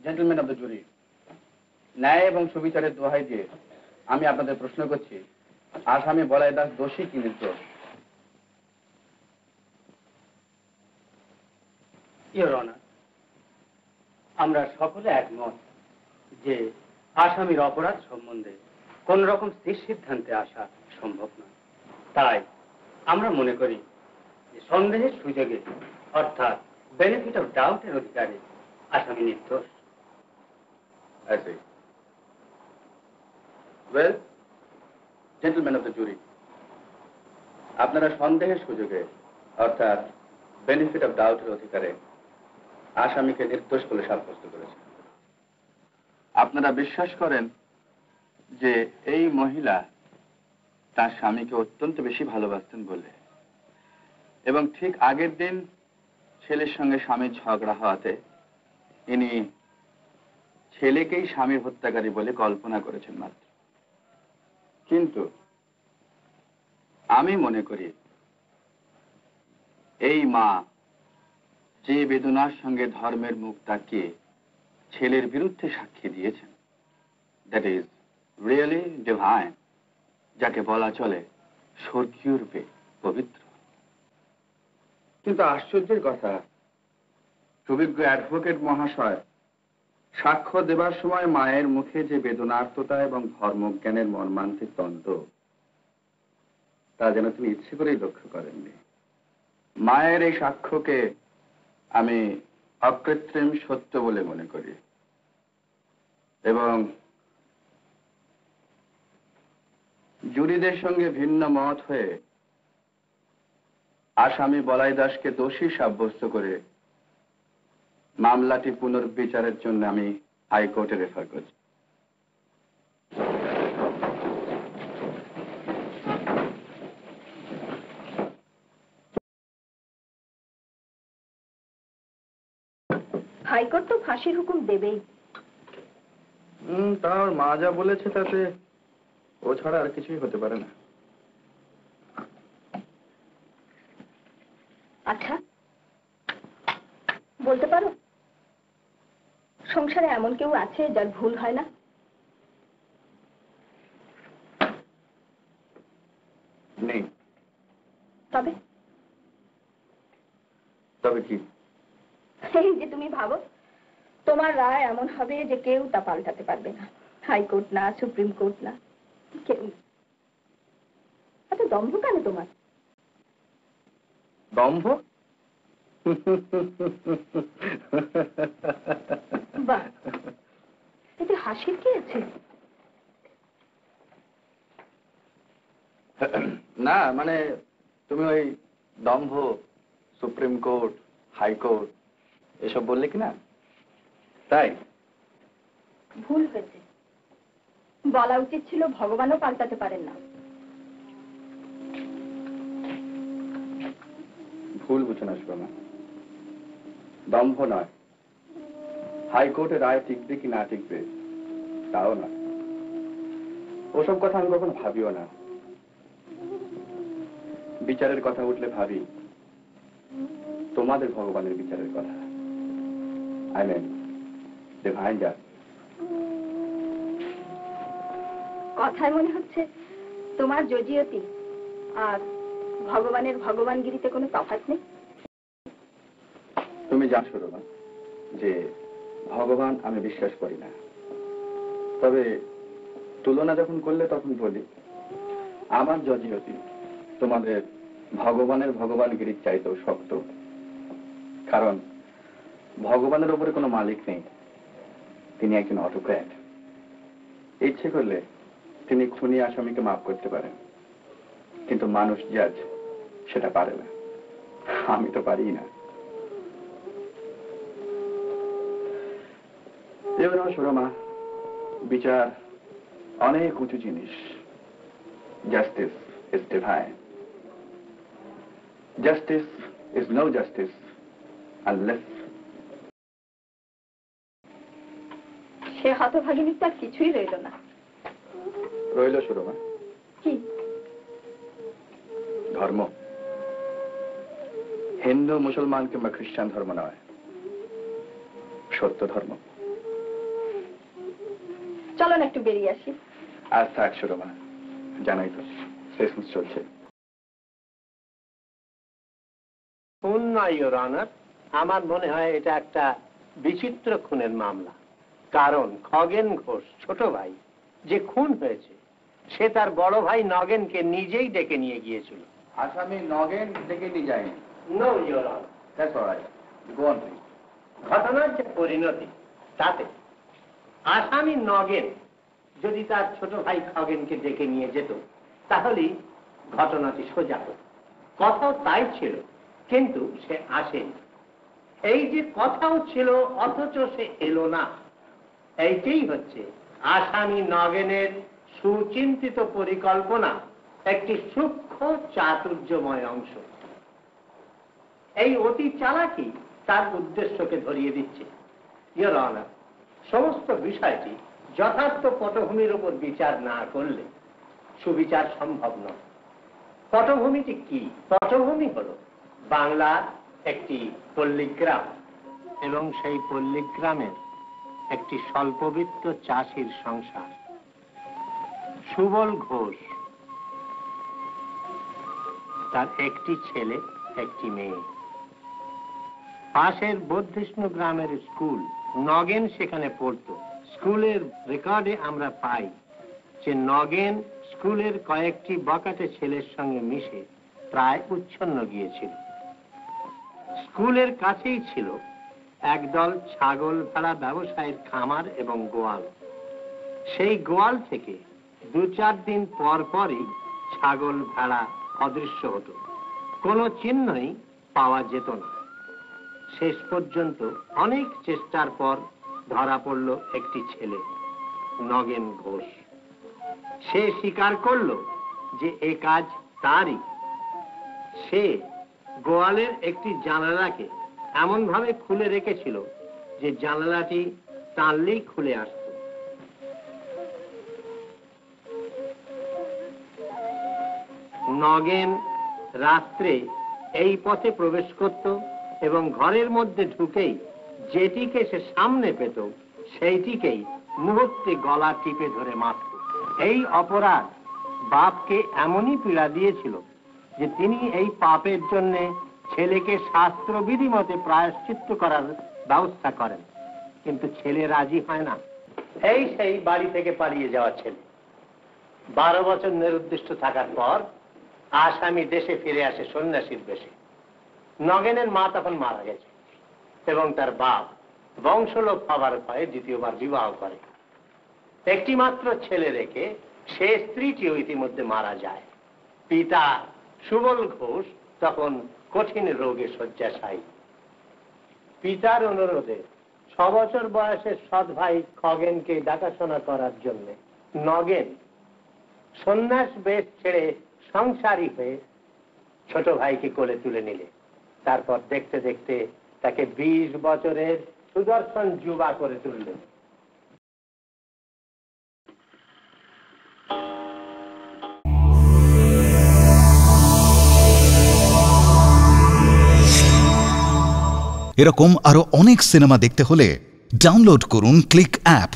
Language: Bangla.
জেন্টলম্যান অব দ্য জুরি, ন্যায় এবং সুবিচারের দোহাই দিয়ে আমি আপনাদের প্রশ্ন করছি, আসামি বলাই দাস দোষী কি নির্দোষ? ইওর অনার, আমরা সকলে একমত যে আসামির অপরাধ সম্বন্ধে কোন রকম স্থির সিদ্ধান্তে আসা সম্ভব নয়। তাই আমরা মনে করি যে সন্দেহের সুযোগে অর্থাৎ বেনিফিট অফ ডাউটের অধিকারে আসামি নির্দোষ। Well, gentleman of the jury, আপনারা সন্দেহের সুযোগে অর্থাৎ বেনিফিট অফ ডাউটের অধিকারে আসামিকে নির্দোষ বলে সাব্যস্ত করেছেন। আপনারা বিশ্বাস করেন যে এই মহিলা তার স্বামীকে অত্যন্ত বেশি ভালোবাসতেন বলে, এবং ঠিক আগের দিন ছেলের সঙ্গে স্বামীর ঝগড়া হওয়াতে ইনি ছেলেকেই স্বামীর হত্যাকারী বলে কল্পনা করেছেন মাত্র। কিন্তু আমি মনে করি এই মা যে বেদনার সঙ্গে ধর্মের মুখ তাকিয়ে ছেলের বিরুদ্ধে সাক্ষী দিয়েছেন, দ্যাট ইজ রিয়েলি ডিভাইন, যাকে বলা চলে স্বর্গীয় রূপে পবিত্র। কিন্তু আশ্চর্যের কথা, সুবিজ্ঞ অ্যাডভোকেট মহাশয় সাক্ষ্য দেবার সময় মায়ের মুখে যে বেদনার্ততা এবং ধর্মজ্ঞানের মর্মান্তিক দ্বন্দ্ব, তা যেন তিনি ইচ্ছে করেই লক্ষ্য করেননি। মায়ের এই সাক্ষ্যকে আমি অকৃত্রিম সত্য বলে মনে করি, এবং জুরিদের সঙ্গে ভিন্ন মত হয়ে আসামি বলাই দাসকে দোষী সাব্যস্ত করে মামলাটি পুনর্বিচারের জন্য আমি হাইকোর্টে রেফার করছি। হাইকোর্ট তো ফাঁসির হুকুম দেবেই। তার মা যা বলেছে তাতে ও ছাড়া আর কিছুই হতে পারে না। আচ্ছা, বলতে পারো সংসারে এমন কেউ আছে যার ভুল হয় না? নেই। তবে তবে কি? এই যে তুমি ভাবো তোমার রায় এমন হবে যে কেউ তা পাল্টাতে পারবে না, হাইকোর্ট না, সুপ্রিম কোর্ট না, কেউ। এত দম্ভ কেন তোমার? দম্ভ? বাহ, এতে হাসির কি আছে? না, মানে তুমি ওই দম্ভ, সুপ্রিম কোর্ট, হাইকোর্ট এসব বললে কি না, তাই? ভুল হয়েছে, বলা উচিত ছিল ভগবানও পাল্টাতে পারেন না। ভুল বুঝো না সুরমা, দম্ভ নয়। হাইকোর্টে রায় টিকবে কি না টিকবে তাও না, ওসব কথা আমি কখনো ভাবিও না। বিচারের কথা উঠলে ভাবি তোমাদের ভগবানের বিচারের কথা, আই মিন ডিভাইন জাস্টিস। কথায় মনে হচ্ছে তোমার জজিয়তি আর ভগবানের ভগবানগিরিতে কোনো তফাৎ নেই। তুমি জানো সুরমা যে ভগবান আমি বিশ্বাস করি না, তবে তুলনা যখন করলে তখন বলি আমার জজিয়তি তোমাদের ভগবানের ভগবানগিরির চাইতেও শক্ত, কারণ ভগবানের উপরে কোনো মালিক নেই, তিনি একজন অটোক্র্যাট। ইচ্ছে করলে তিনি খুনি আসামিকে মাফ করতে পারেন, কিন্তু মানুষ জাজ সেটা পারে না। আমি তো পারি না। এবার সুরমা, বিচার অনেক উঁচু জিনিস। Justice is divine. Justice is no justice unless. সে হতভাগিনীর তার কিছুই রইল না। রইল সুরমা কি? ধর্ম। হিন্দু, মুসলমান কিংবা খ্রিস্টান ধর্ম নয়, সত্য ধর্ম। চলো না একটু বেরিয়ে আসি। আর থাক সুরমা, জানাই তো ক্রিসমাস চলছে। খুন নয় ইওর অনার, আমার মনে হয় এটা একটা বিচিত্র খুনের মামলা। কারণ খগেন ঘোষ ছোট ভাই যে খুন হয়েছে, সে তার বড় ভাই নগেনকে নিজেই ডেকে নিয়ে গিয়েছিল। আসামি নগেন ডেকে নিয়ে যায়নি। No your honour. That's alright, go on please. ঘটনার যে পরিণতি, তাতে আসামি নগেন যদি তার ছোট ভাই খগেনকে ডেকে নিয়ে যেত, তাহলেই ঘটনাটি সোজা হতো। কথাও তাই ছিল, কিন্তু সে আসেনি। এই যে কথাও ছিল অথচ সে এলো না, এইটাই হচ্ছে আসামি নগেনের সুচিন্তিত পরিকল্পনা, একটি সূক্ষ্ম চাতুর্যময় অংশ। এই অতি চালাকি তার উদ্দেশ্যকে ধরিয়ে দিচ্ছে। ইওর অনার, সমস্ত বিষয়টি যথার্থ পটভূমির উপর বিচার না করলে সুবিচার সম্ভব নয়। পটভূমিটি কি? পটভূমি হল বাংলার একটি পল্লীগ্রাম, এবং সেই পল্লীগ্রামের একটি স্বল্পবিত্ত চাষির সংসার। সুবল ঘোষ, তার একটি ছেলে, একটি মেয়ে। পাশের বর্ধিষ্ণু গ্রামের স্কুল, নগেন সেখানে পড়তো। স্কুলের রেকর্ডে আমরা পাই যে নগেন স্কুলের কয়েকটি বকাটে ছেলের সঙ্গে মিশে প্রায় উচ্ছন্ন গিয়েছিল। স্কুলের কাছেই ছিল একদল ছাগল ভেড়া ব্যবসায়ের খামার এবং গোয়াল। সেই গোয়াল থেকে 2-4 দিন পর পরই ছাগল ভেড়া অদৃশ্য হতো, কোনো চিহ্নই পাওয়া যেত না। শেষ পর্যন্ত অনেক চেষ্টার পর ধরা পড়ল একটি ছেলে, নগেন ঘোষ। সে স্বীকার করল যে এ কাজ তারই। সে গোয়ালের একটি জানালাকে এমন ভাবে খুলে রেখেছিল যে জানালাটি টানলেই খুলে আসত। নগেন রাত্রে এই পথে প্রবেশ করত এবং ঘরের মধ্যে ঢুকেই যেটিকে সে সামনে পেত সেইটিকেই মুহূর্তে গলা টিপে ধরে মারত। এই অপরাধ বাপকে এমনই পীড়া দিয়েছিল যে তিনি এই পাপের জন্য ছেলেকে শাস্ত্রবিধি মতে প্রায়শ্চিত্ত করার ব্যবস্থা করেন, কিন্তু ছেলে রাজি হয় না। এই সেই বাড়ি থেকে পালিয়ে যাওয়া ছেলে 12 বছর নিরুদ্দিষ্ট থাকার পর আসামি দেশে ফিরে আসে সন্ন্যাসীর বেশে। নগেনের মা তখন মারা গেছে এবং তার বাপ বংশলোপ হবার ভয়ে দ্বিতীয়বার বিবাহ করে। একটি মাত্র ছেলে রেখে সে স্ত্রীটিও ইতিমধ্যে মারা যায়। পিতা সুবল ঘোষ তখন কঠিন রোগে শয্যাশায়ী। পিতার অনুরোধে 6 বছর বয়সের সৎ ভাই খগেনকে দেখাশোনা করার জন্য নগেন সন্ন্যাস বেশ ছেড়ে সংসারী হয়ে ছোট ভাইকে কোলে তুলে নিলে। তারপর দেখতে দেখতে তাকে 20 বছরের সুদর্শন যুবা করে তুললেন। এরকম আরো অনেক সিনেমা দেখতে হলে ডাউনলোড করুন ক্লিক অ্যাপ।